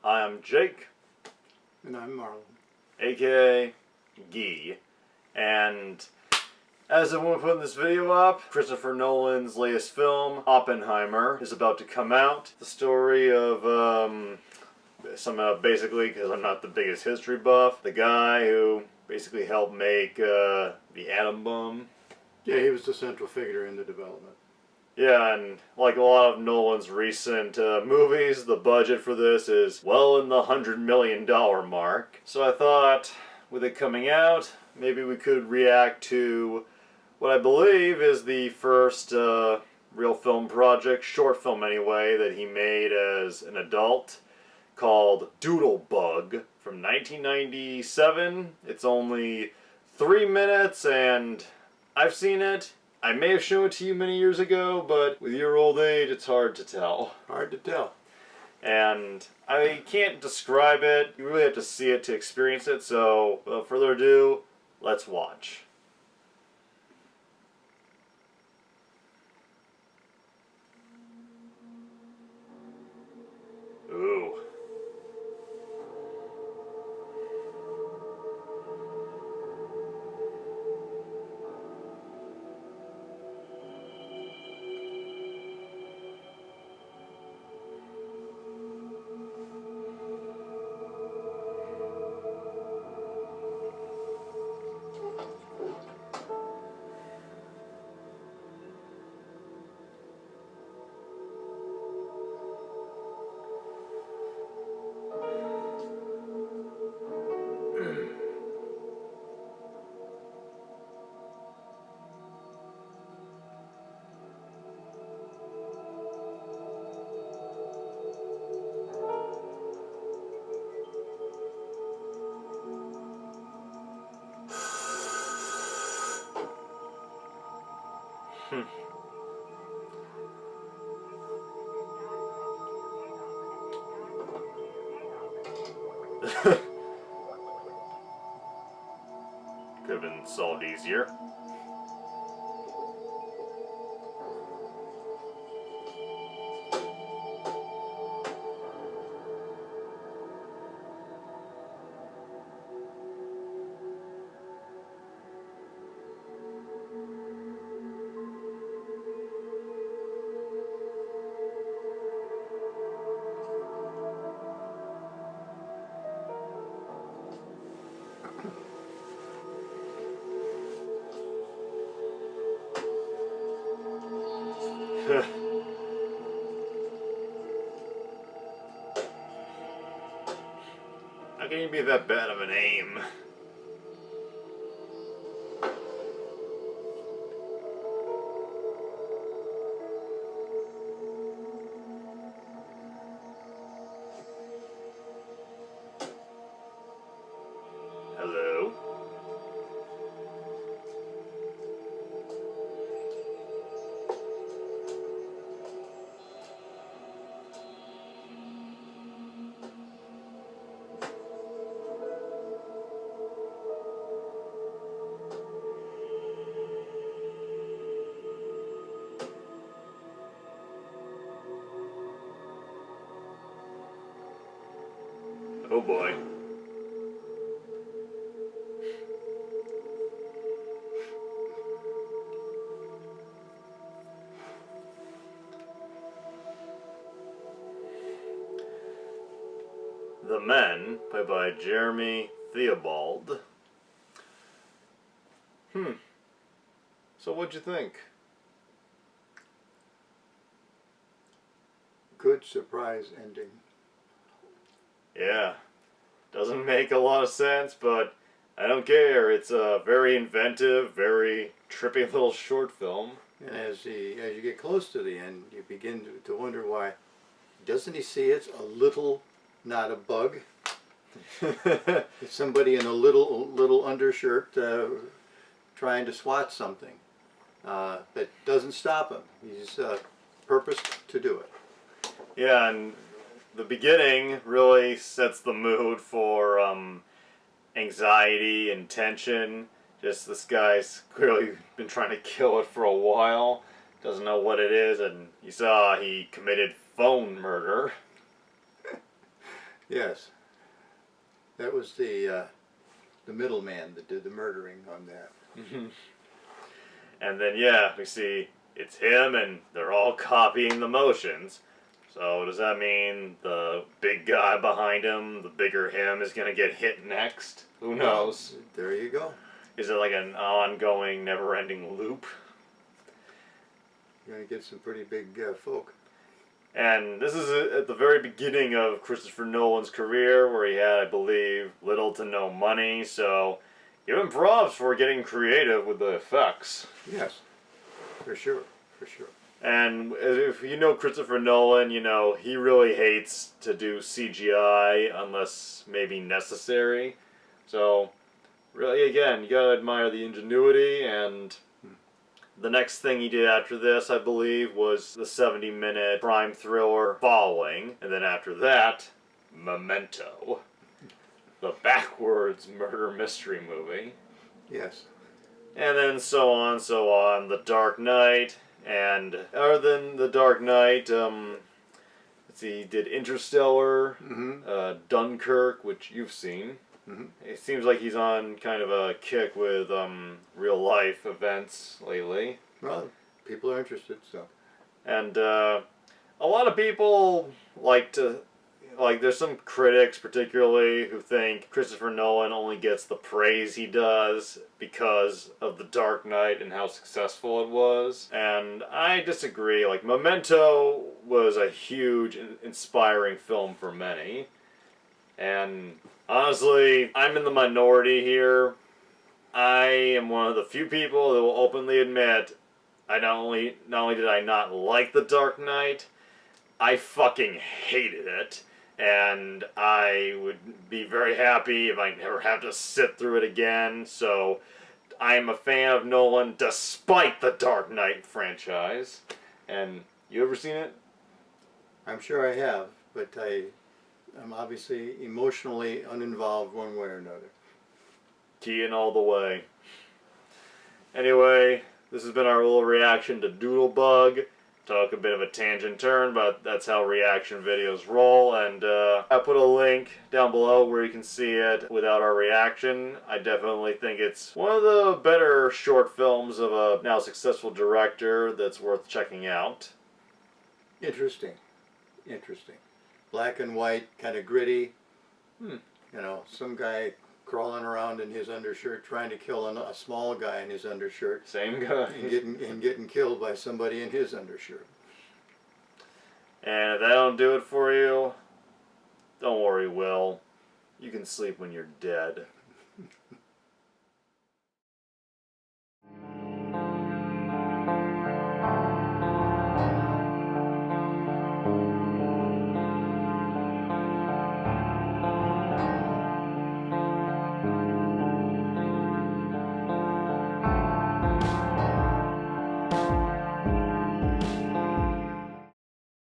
I'm Jake. And I'm Marlin. aka Gee. And as of when we're putting this video up, Christopher Nolan's latest film, Oppenheimer, is about to come out. The story of, basically, because I'm not the biggest history buff, the guy who basically helped make the atom bomb. Yeah, he was the central figure in the development. Yeah, and like a lot of Nolan's recent movies, the budget for this is well in the $100 million mark. So I thought, with it coming out, maybe we could react to what I believe is the first real film project, short film anyway, that he made as an adult, called Doodlebug from 1997. It's only 3 minutes, and I've seen it. I may have shown it to you many years ago, but with your old age, it's hard to tell. Hard to tell. And I can't describe it. You really have to see it to experience it, so without further ado, let's watch. Ooh. Could have been solved easier. How can you be that bad of an aim? Hello? Oh boy. The Men, played by Jeremy Theobald. So what'd you think? Good surprise ending. Yeah. Doesn't make a lot of sense, but I don't care. It's a very inventive, very trippy little short film. And as you get close to the end, you begin to wonder why. Doesn't he see it's a little, not a bug? It's somebody in a little undershirt trying to swat something. That doesn't stop him. He's purposed to do it. Yeah, and the beginning really sets the mood for anxiety and tension. Just this guy's clearly been trying to kill it for a while. Doesn't know what it is, and you saw he committed phone murder. Yes. That was the middleman that did the murdering on that. And then, yeah, we see it's him, and they're all copying the motions. So does that mean the big guy behind him, the bigger him, is going to get hit next? Who knows? There you go. Is it like an ongoing, never-ending loop? You're going to get some pretty big folk. And this is at the very beginning of Christopher Nolan's career, where he had, I believe, little to no money, so give him props for getting creative with the effects. Yes, for sure, for sure. And if you know Christopher Nolan, you know he really hates to do CGI unless maybe necessary. So, really, again, you gotta admire the ingenuity. And the next thing he did after this, I believe, was the 70-minute crime thriller Following. And then after that, Memento, the backwards murder mystery movie. Yes. And then so on, so on. The Dark Knight. And other than The Dark Knight, let's see, he did Interstellar, Dunkirk, which you've seen. It seems like he's on kind of a kick with real life events lately. Well, people are interested, so. And a lot of people there's some critics particularly who think Christopher Nolan only gets the praise he does because of The Dark Knight and how successful it was. And I disagree. Like, Memento was a huge, inspiring film for many. And honestly, I'm in the minority here. I am one of the few people that will openly admit not only did I not like The Dark Knight, I fucking hated it. And I would be very happy if I never have to sit through it again. So I am a fan of Nolan despite the Dark Knight franchise. And you ever seen it? I'm sure I have, but I'm obviously emotionally uninvolved one way or another. Keying all the way. Anyway, this has been our little reaction to Doodlebug. Took a bit of a tangent turn, but that's how reaction videos roll. And I put a link down below where you can see it without our reaction. I definitely think it's one of the better short films of a now successful director that's worth checking out. Interesting. Interesting. Black and white, kind of gritty. You know, some guy crawling around in his undershirt trying to kill a small guy in his undershirt. Same guy. And getting killed by somebody in his undershirt. And if that don't do it for you, don't worry, Will. You can sleep when you're dead.